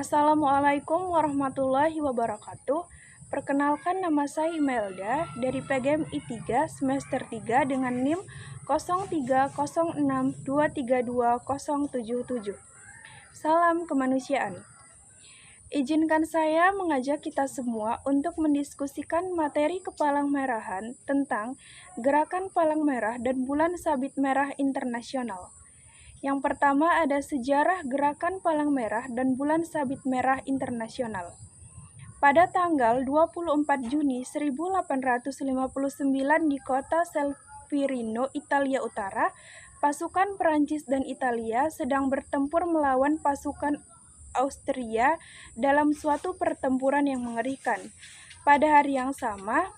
Assalamualaikum warahmatullahi wabarakatuh. Perkenalkan, nama saya Imelda dari PGMI 3 semester 3 dengan NIM 0306232077. Salam kemanusiaan. Izinkan saya mengajak kita semua untuk mendiskusikan materi kepalang merahan tentang Gerakan Palang Merah dan Bulan Sabit Merah Internasional. Yang pertama ada sejarah Gerakan Palang Merah dan Bulan Sabit Merah Internasional. Pada tanggal 24 Juni 1859 di kota Solferino, Italia Utara, pasukan Perancis dan Italia sedang bertempur melawan pasukan Austria dalam suatu pertempuran yang mengerikan. Pada hari yang sama,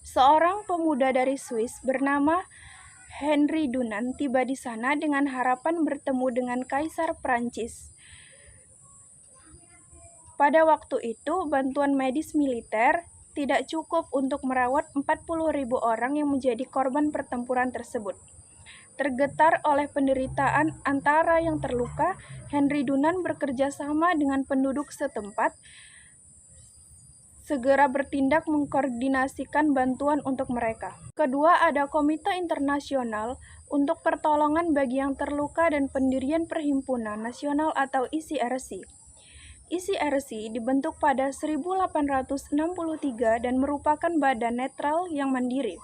seorang pemuda dari Swiss bernama Henry Dunant tiba di sana dengan harapan bertemu dengan Kaisar Prancis. Pada waktu itu, bantuan medis militer tidak cukup untuk merawat 40.000 orang yang menjadi korban pertempuran tersebut. Tergetar oleh penderitaan antara yang terluka, Henry Dunant bekerja sama dengan penduduk setempat segera bertindak mengkoordinasikan bantuan untuk mereka. Kedua, ada Komite Internasional untuk Pertolongan bagi yang Terluka dan pendirian Perhimpunan Nasional atau ICRC. ICRC dibentuk pada 1863 dan merupakan badan netral yang mandiri.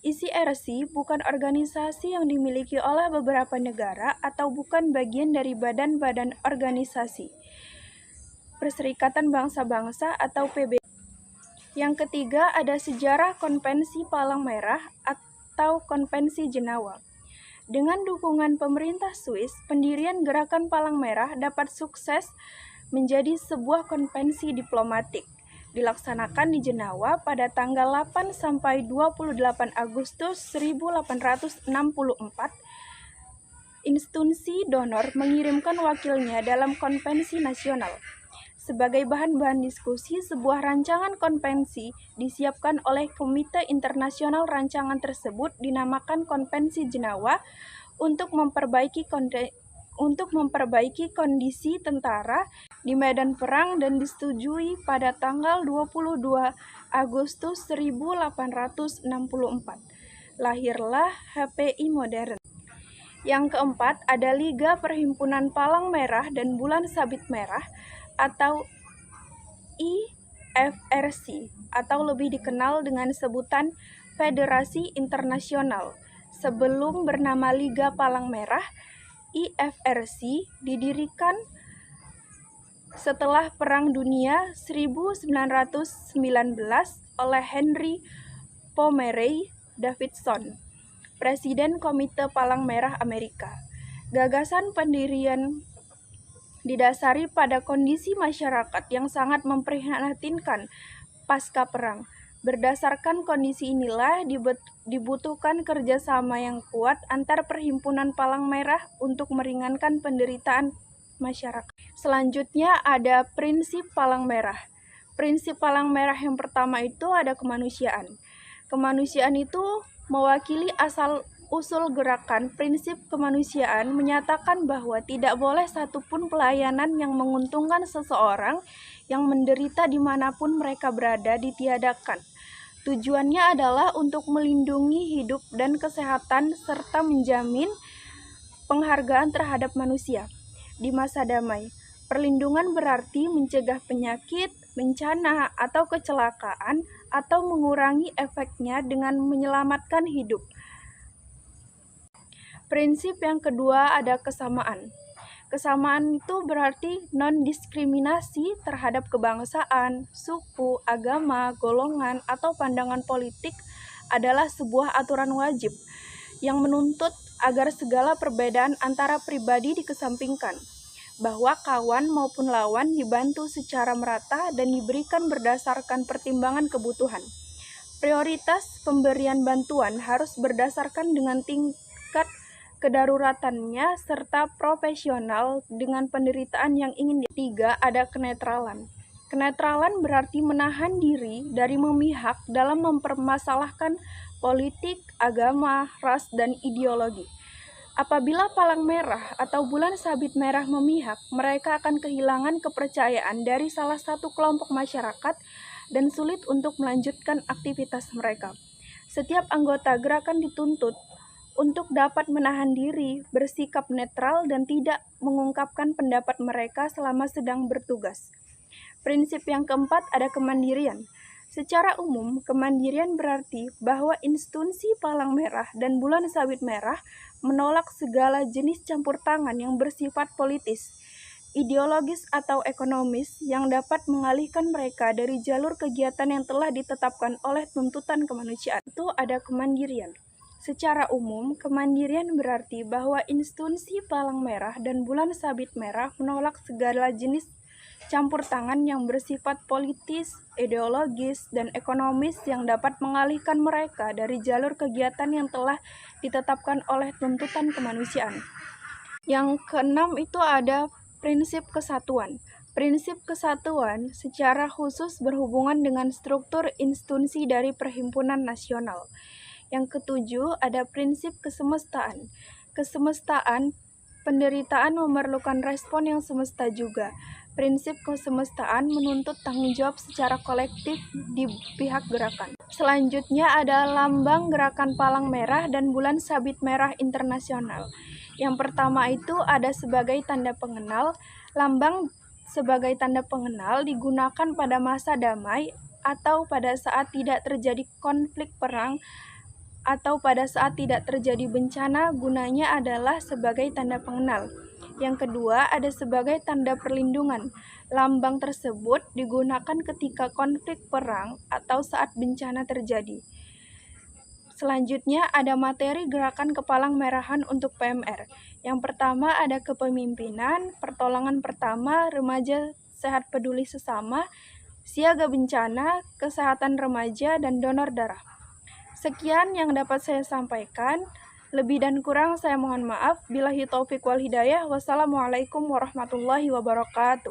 ICRC bukan organisasi yang dimiliki oleh beberapa negara atau bukan bagian dari badan-badan organisasi Perserikatan Bangsa-Bangsa atau PBB. Yang ketiga ada sejarah Konvensi Palang Merah atau Konvensi Jenawa. Dengan dukungan pemerintah Swiss, pendirian Gerakan Palang Merah dapat sukses menjadi sebuah konvensi diplomatik. Dilaksanakan di Jenawa pada tanggal 8 sampai 28 Agustus 1864. Institusi donor mengirimkan wakilnya dalam konvensi nasional. Sebagai bahan-bahan diskusi, sebuah rancangan konvensi disiapkan oleh Komite Internasional. Rancangan tersebut dinamakan Konvensi Jenawa untuk memperbaiki kondisi tentara di medan perang dan disetujui pada tanggal 22 Agustus 1864. Lahirlah HPI modern. Yang keempat ada Liga Perhimpunan Palang Merah dan Bulan Sabit Merah atau IFRC atau lebih dikenal dengan sebutan Federasi Internasional. Sebelum bernama Liga Palang Merah, IFRC didirikan setelah Perang Dunia 1919 oleh Henry Pomeroy Davidson, Presiden Komite Palang Merah Amerika. Gagasan pendirian didasari pada kondisi masyarakat yang sangat memprihatinkan pasca perang. Berdasarkan kondisi inilah dibutuhkan kerjasama yang kuat antar Perhimpunan Palang Merah untuk meringankan penderitaan masyarakat. Selanjutnya ada prinsip Palang Merah. Prinsip Palang Merah yang pertama itu ada kemanusiaan. Kemanusiaan itu mewakili asal-usul gerakan. Prinsip kemanusiaan menyatakan bahwa tidak boleh satupun pelayanan yang menguntungkan seseorang yang menderita dimanapun mereka berada ditiadakan. Tujuannya adalah untuk melindungi hidup dan kesehatan serta menjamin penghargaan terhadap manusia di masa damai. Perlindungan berarti mencegah penyakit, bencana, atau kecelakaan atau mengurangi efeknya dengan menyelamatkan hidup. Prinsip yang kedua ada kesamaan. Kesamaan itu berarti non-diskriminasi terhadap kebangsaan, suku, agama, golongan, atau pandangan politik adalah sebuah aturan wajib yang menuntut agar segala perbedaan antara pribadi dikesampingkan, bahwa kawan maupun lawan dibantu secara merata dan diberikan berdasarkan pertimbangan kebutuhan. Prioritas pemberian bantuan harus berdasarkan dengan tingkat kedaruratannya serta profesional dengan penderitaan yang ingin. Tiga, ada kenetralan. Kenetralan berarti menahan diri dari memihak dalam mempermasalahkan politik, agama, ras, dan ideologi. Apabila palang merah atau bulan sabit merah memihak, mereka akan kehilangan kepercayaan dari salah satu kelompok masyarakat dan sulit untuk melanjutkan aktivitas mereka. Setiap anggota gerakan dituntut untuk dapat menahan diri, bersikap netral, dan tidak mengungkapkan pendapat mereka selama sedang bertugas. Prinsip yang keempat ada kemandirian. Secara umum, kemandirian berarti bahwa institusi palang merah dan bulan sabit merah menolak segala jenis campur tangan yang bersifat politis, ideologis, atau ekonomis yang dapat mengalihkan mereka dari jalur kegiatan yang telah ditetapkan oleh tuntutan kemanusiaan. Itu ada kemandirian. Secara umum, kemandirian berarti bahwa institusi palang merah dan bulan sabit merah menolak segala jenis campur tangan yang bersifat politis, ideologis, dan ekonomis yang dapat mengalihkan mereka dari jalur kegiatan yang telah ditetapkan oleh tuntutan kemanusiaan. Yang keenam itu ada prinsip kesatuan. Prinsip kesatuan secara khusus berhubungan dengan struktur institusi dari perhimpunan nasional. Yang ketujuh ada prinsip kesemestaan. Kesemestaan, penderitaan memerlukan respon yang semesta juga. Prinsip kesemestaan menuntut tanggung jawab secara kolektif di pihak gerakan. Selanjutnya ada lambang gerakan palang merah dan bulan sabit merah internasional. Yang pertama itu ada sebagai tanda pengenal. Lambang sebagai tanda pengenal digunakan pada masa damai atau pada saat tidak terjadi konflik perang atau pada saat tidak terjadi bencana, gunanya adalah sebagai tanda pengenal. Yang kedua, ada sebagai tanda perlindungan. Lambang tersebut digunakan ketika konflik perang atau saat bencana terjadi. Selanjutnya, ada materi gerakan kepalang merahan untuk PMR. Yang pertama ada kepemimpinan, pertolongan pertama, remaja sehat peduli sesama, siaga bencana, kesehatan remaja, dan donor darah. Sekian yang dapat saya sampaikan. Lebih dan kurang saya mohon maaf. Billahi taufiq wal hidayah. Wassalamualaikum warahmatullahi wabarakatuh.